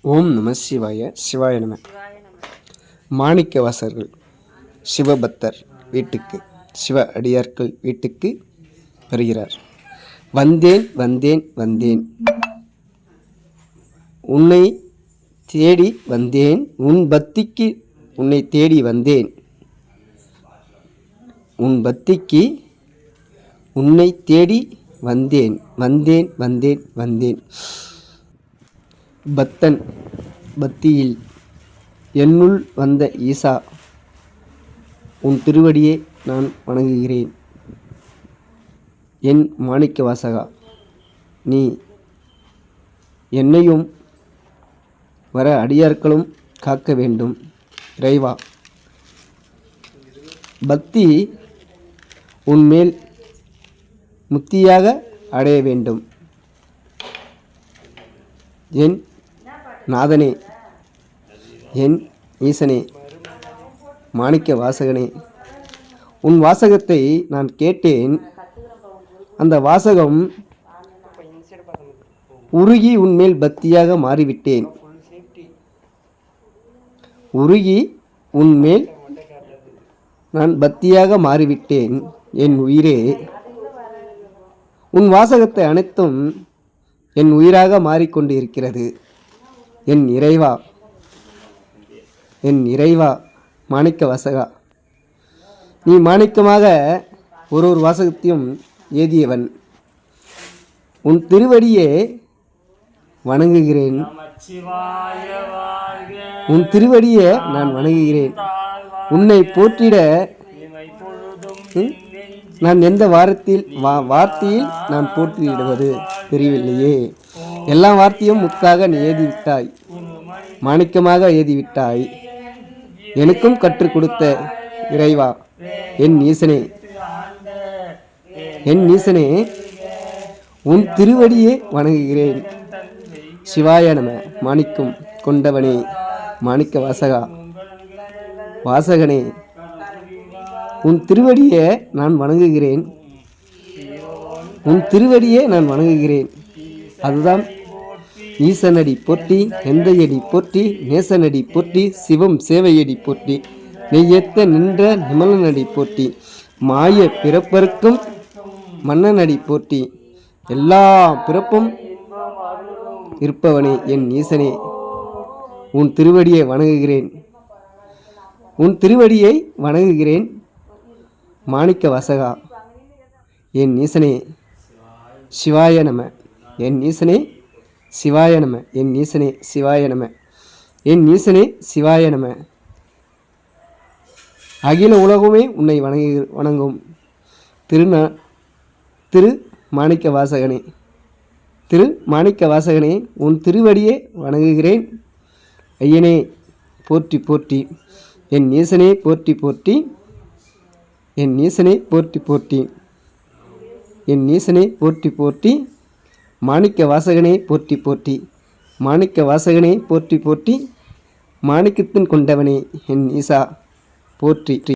ஓம் நம சிவாய. சிவாய நம. மாணிக்கவாசகர்கள் சிவபக்தர் வீட்டுக்கு, சிவ அடியார்கள் வீட்டுக்கு வருகிறார். வந்தேன் வந்தேன் வந்தேன், உன்னை தேடி வந்தேன், உன் பக்திக்கு உன்னை தேடி வந்தேன், உன் பக்திக்கு உன்னை தேடி வந்தேன், வந்தேன் வந்தேன் வந்தேன். பக்தன் பக்தியில் என்னுள் வந்த ஈசா, உன் திருவடியே நான் வணங்குகிறேன். என் மாணிக்க வாசகா, நீ என்னையும் வர அடியார்களும் காக்க வேண்டும். இறைவா, பக்தி உன்மேல் முக்தியாக அடைய வேண்டும். என் நாதனே, என் ஈசனே, மாணிக்க வாசகனே, உன் வாசகத்தை நான் கேட்டேன். அந்த வாசகம் உருகி உன்மேல் பக்தியாக மாறிவிட்டேன். உருகி உன்மேல் நான் பக்தியாக மாறிவிட்டேன். என் உயிரே, உன் வாசகத்தை அனைத்தும் என் உயிராக மாறிக்கொண்டு இருக்கிறது. என் இறைவா, என் இறைவா, மாணிக்க வாசகா, நீ மாணிக்கமாக ஒரு வாசகத்தையும் ஏதியவன். உன் திருவடியே வணங்குகிறேன். உன் திருவடியே நான் வணங்குகிறேன். உன்னை போற்றிட நான் எந்த வார்த்தையில் நான் போற்றிடுவது தெரியவில்லையே. எல்லா வார்த்தையும் முத்தாக நீ ஏதிவிட்டாய், மாணிக்கமாக ஏதிவிட்டாய். எனக்கும் கற்றுக் கொடுத்த இறைவா, என் ஈசனே, என் ஈசனே, உன் திருவடியே வணங்குகிறேன். சிவாய நம. மாணிக்கம் கொண்டவனே, மாணிக்க வாசகா, வாசகனே, உன் திருவடியே நான் வணங்குகிறேன். உன் திருவடியே நான் வணங்குகிறேன். அதுதான் ஈசனடி போற்றி, எந்தையடி போற்றி, நேசனடி போற்றி, சிவம் சேவையடி போற்றி, நெய்யத்த நின்ற நிமலனடி போற்றி, மாய பிறப்பருக்கும் மன்னனடி போற்றி, எல்லா பிறப்பும் இருப்பவனே என் ஈசனே, உன் திருவடியை வணங்குகிறேன். உன் திருவடியை வணங்குகிறேன். மாணிக்க வாசகா, என் ஈசனே, சிவாய நம. என் ஈசனே, சிவாய நம. என் ஈசனே, சிவாய நம. என் ஈசனே, சிவாய நம. அகில உலகமே உன்னை வணங்கும் திரு மாணிக்க வாசகனே, திரு மாணிக்க வாசகனே, உன் திருவடியே வணங்குகிறேன். ஐயனே போற்றி போற்றி, என் ஈசனே போற்றி போற்றி, என் ஈசனே போற்றி போற்றி, என் ஈசனே போற்றி போற்றி, மாணிக்க வாசகனே போற்றி போற்றி, மாணிக்க வாசகனே போற்றி போற்றி, மாணிக்கத்தின் கொண்டவனே என் ஈசா போற்றி.